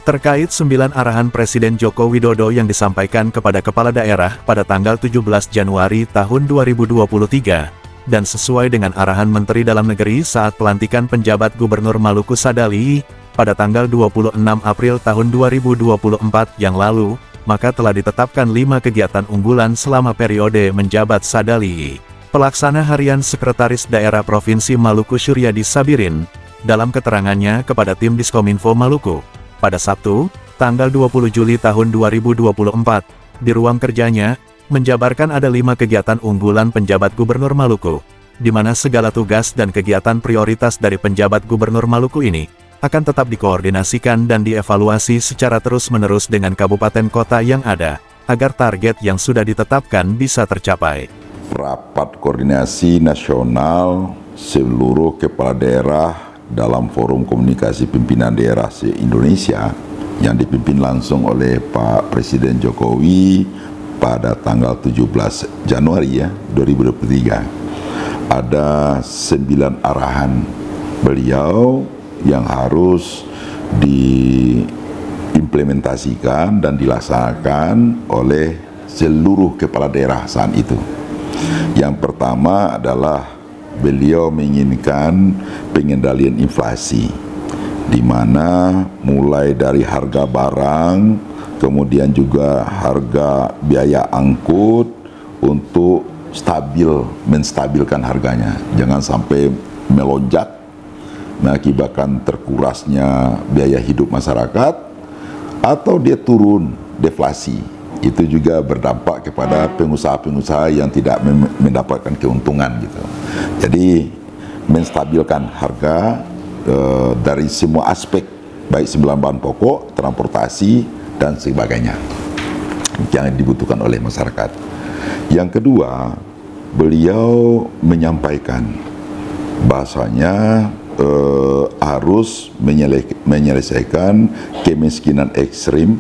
Terkait 9 arahan Presiden Joko Widodo yang disampaikan kepada kepala daerah pada tanggal 17 Januari tahun 2023, dan sesuai dengan arahan Menteri Dalam Negeri saat pelantikan penjabat Gubernur Maluku Sadali, pada tanggal 26 April tahun 2024 yang lalu, maka telah ditetapkan 5 kegiatan unggulan selama periode menjabat Sadali. Pelaksana Harian Sekretaris Daerah Provinsi Maluku Suryadi Sabirin, dalam keterangannya kepada tim Diskominfo Maluku, pada Sabtu, tanggal 20 Juli tahun 2024, di ruang kerjanya, menjabarkan ada 5 kegiatan unggulan penjabat Gubernur Maluku, di mana segala tugas dan kegiatan prioritas dari penjabat Gubernur Maluku ini, akan tetap dikoordinasikan dan dievaluasi secara terus-menerus dengan kabupaten kota yang ada, agar target yang sudah ditetapkan bisa tercapai. Rapat koordinasi nasional seluruh kepala daerah dalam forum komunikasi pimpinan daerah se-Indonesia yang dipimpin langsung oleh Pak Presiden Jokowi pada tanggal 17 Januari 2023. Ada 9 arahan beliau yang harus diimplementasikan dan dilaksanakan oleh seluruh kepala daerah saat itu. Yang pertama adalah beliau menginginkan pengendalian inflasi, di mana mulai dari harga barang, kemudian juga harga biaya angkut untuk menstabilkan harganya. Jangan sampai melonjak, mengakibatkan terkurasnya biaya hidup masyarakat, atau dia turun, deflasi. Itu juga berdampak kepada pengusaha-pengusaha yang tidak mendapatkan keuntungan gitu. Jadi menstabilkan harga dari semua aspek, baik sembilan bahan pokok, transportasi dan sebagainya yang dibutuhkan oleh masyarakat. Yang kedua, beliau menyampaikan bahasanya harus menyelesaikan kemiskinan ekstrim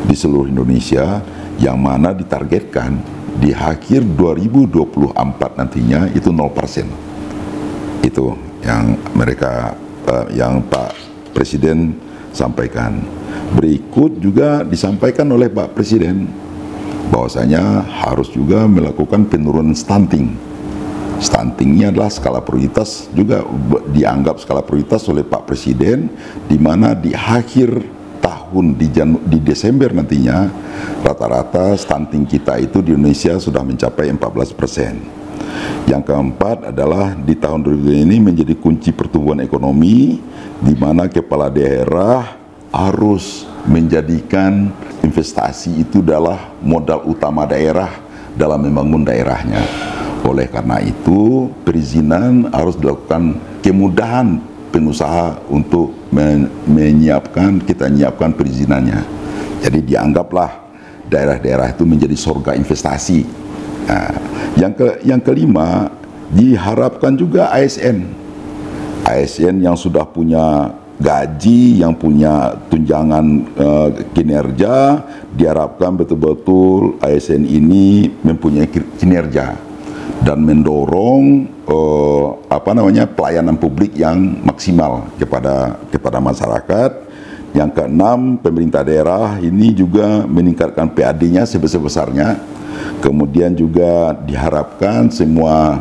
di seluruh Indonesia, yang mana ditargetkan di akhir 2024 nantinya itu 0%. Itu yang yang Pak Presiden sampaikan. Berikut juga disampaikan oleh Pak Presiden bahwasanya harus juga melakukan penurunan stunting. Stuntingnya adalah skala prioritas, juga dianggap skala prioritas oleh Pak Presiden, di mana di akhir tahun di Desember nantinya rata-rata stunting kita itu di Indonesia sudah mencapai 14%. Yang keempat adalah di tahun 2020 ini menjadi kunci pertumbuhan ekonomi, di mana kepala daerah harus menjadikan investasi itu adalah modal utama daerah dalam membangun daerahnya. Oleh karena itu, perizinan harus dilakukan, kemudahan pengusaha untuk kita menyiapkan perizinannya. Jadi dianggaplah daerah-daerah itu menjadi surga investasi. Nah, yang kelima, diharapkan juga ASN yang sudah punya gaji, yang punya tunjangan kinerja, diharapkan betul-betul ASN ini mempunyai kinerja dan mendorong pelayanan publik yang maksimal kepada masyarakat. Yang keenam, pemerintah daerah ini juga meningkatkan PAD-nya sebesar-besarnya. Kemudian juga diharapkan semua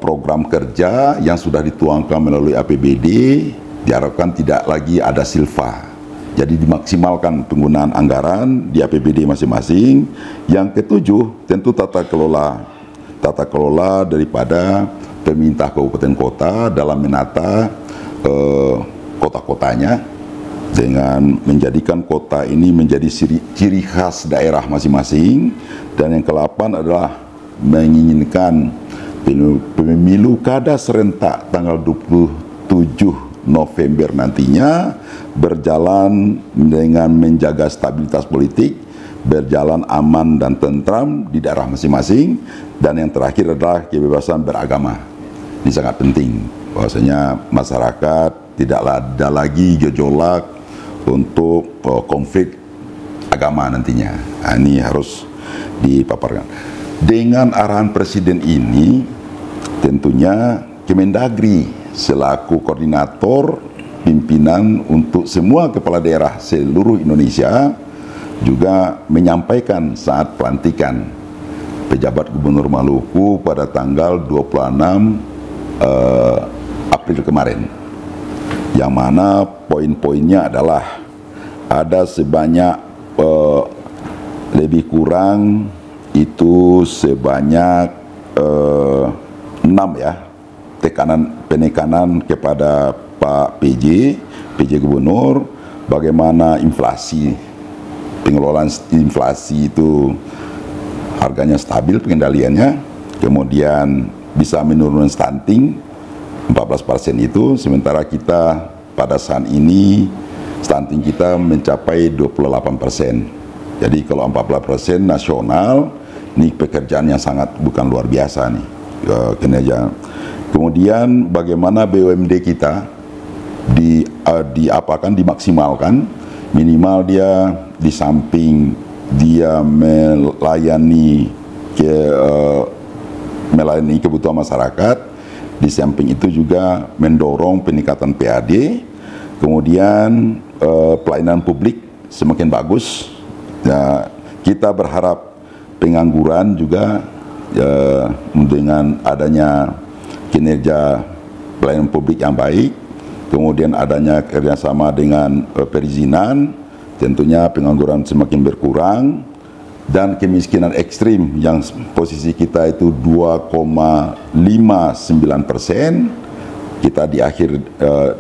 program kerja yang sudah dituangkan melalui APBD diharapkan tidak lagi ada silva. Jadi dimaksimalkan penggunaan anggaran di APBD masing-masing. Yang ketujuh, tentu tata kelola daripada pemerintah kabupaten kota dalam menata kota-kotanya, dengan menjadikan kota ini menjadi ciri khas daerah masing-masing. Dan yang ke-8 adalah menginginkan pemilu kada serentak tanggal 27 November nantinya berjalan dengan menjaga stabilitas politik, berjalan aman dan tentram di daerah masing-masing. Dan yang terakhir adalah kebebasan beragama. Ini sangat penting, bahwasanya masyarakat tidak ada lagi gejolak untuk konflik agama nantinya. Nah, ini harus dipaparkan. Dengan arahan Presiden ini, tentunya Kemendagri selaku koordinator pimpinan untuk semua kepala daerah seluruh Indonesia juga menyampaikan saat pelantikan pejabat Gubernur Maluku pada tanggal 26 April kemarin, yang mana poin-poinnya adalah ada sebanyak lebih kurang itu sebanyak 6 ya penekanan kepada Pak PJ Gubernur, bagaimana pengelolaan inflasi itu harganya stabil pengendaliannya, kemudian bisa menurunkan stunting 14% itu, sementara kita pada saat ini stunting kita mencapai 28%. Jadi kalau 14% nasional, ini pekerjaan yang sangat bukan luar biasa nih kinerja. Kemudian bagaimana BUMD kita dimaksimalkan, minimal dia di samping dia melayani kebutuhan masyarakat, di samping itu juga mendorong peningkatan PAD, kemudian pelayanan publik semakin bagus. Ya, kita berharap pengangguran juga dengan adanya kinerja pelayanan publik yang baik, kemudian adanya kerjasama dengan perizinan, tentunya pengangguran semakin berkurang, dan kemiskinan ekstrim yang posisi kita itu 2,59%, kita di akhir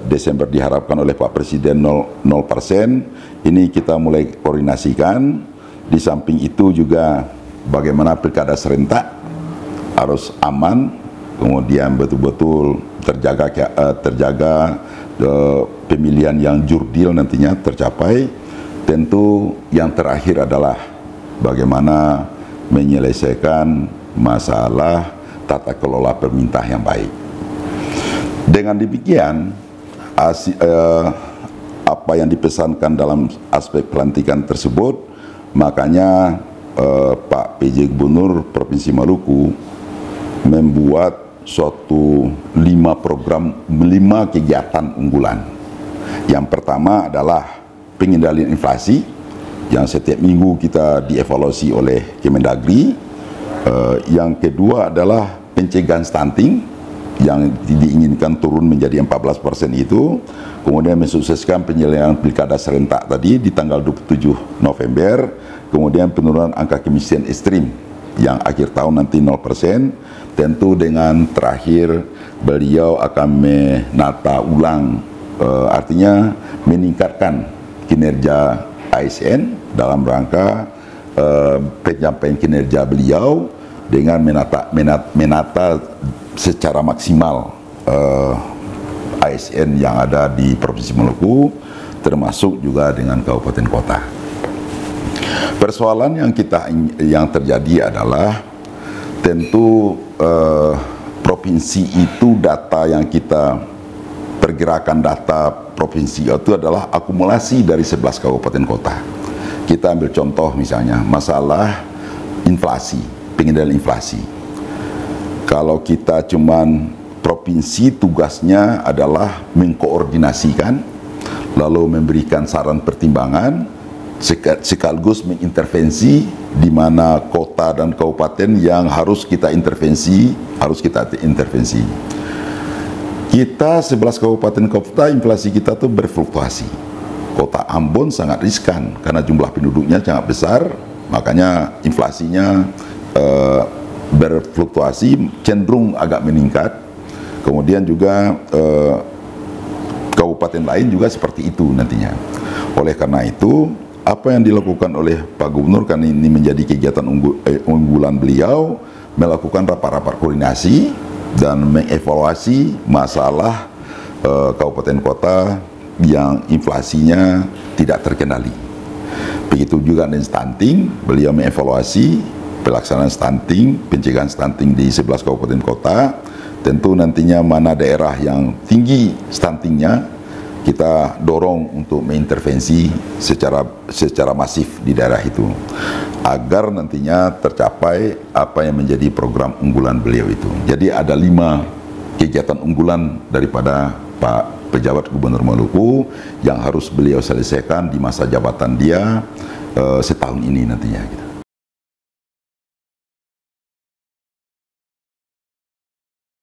Desember diharapkan oleh Pak Presiden 0%, ini kita mulai koordinasikan. Di samping itu juga bagaimana pilkada serentak harus aman, kemudian betul-betul terjaga pemilihan yang jurdil nantinya tercapai. Tentu yang terakhir adalah bagaimana menyelesaikan masalah tata kelola pemerintah yang baik. Dengan demikian, apa yang dipesankan dalam aspek pelantikan tersebut, makanya Pak PJ Gubernur Provinsi Maluku membuat suatu 5 kegiatan unggulan. Yang pertama adalah pengendalian inflasi, yang setiap minggu kita dievaluasi oleh Kemendagri. Yang kedua adalah pencegahan stunting, yang diinginkan turun menjadi 14% itu. Kemudian mensukseskan penyelenggaraan pilkada serentak tadi di tanggal 27 November. Kemudian penurunan angka kemiskinan ekstrim yang akhir tahun nanti 0%. Tentu dengan terakhir beliau akan menata ulang, artinya meningkatkan kinerja ASN dalam rangka penyampaian kinerja beliau dengan menata secara maksimal ASN yang ada di Provinsi Maluku, termasuk juga dengan kabupaten kota. Persoalan yang terjadi adalah tentu provinsi itu, data yang kita pergerakan data provinsi itu adalah akumulasi dari 11 kabupaten kota. Kita ambil contoh misalnya masalah inflasi, pengendalian inflasi. Kalau kita cuman provinsi tugasnya adalah mengkoordinasikan, lalu memberikan saran pertimbangan, sekaligus mengintervensi di mana kota dan kabupaten yang harus kita intervensi, Kita 11 kabupaten kota, inflasi kita tuh berfluktuasi. Kota Ambon sangat riskan karena jumlah penduduknya sangat besar, makanya inflasinya berfluktuasi, cenderung agak meningkat. Kemudian juga kabupaten lain juga seperti itu nantinya. Oleh karena itu, apa yang dilakukan oleh Pak Gubernur, karena ini menjadi kegiatan unggulan beliau, melakukan rapat-rapat koordinasi dan mengevaluasi masalah kabupaten kota yang inflasinya tidak terkendali. Begitu juga dengan stunting, beliau mengevaluasi pelaksanaan stunting, pencegahan stunting di 11 kabupaten kota. Tentu nantinya mana daerah yang tinggi stuntingnya, kita dorong untuk mengintervensi secara masif di daerah itu, agar nantinya tercapai apa yang menjadi program unggulan beliau itu. Jadi ada 5 kegiatan unggulan daripada Pak pejabat Gubernur Maluku yang harus beliau selesaikan di masa jabatan dia setahun ini nantinya gitu.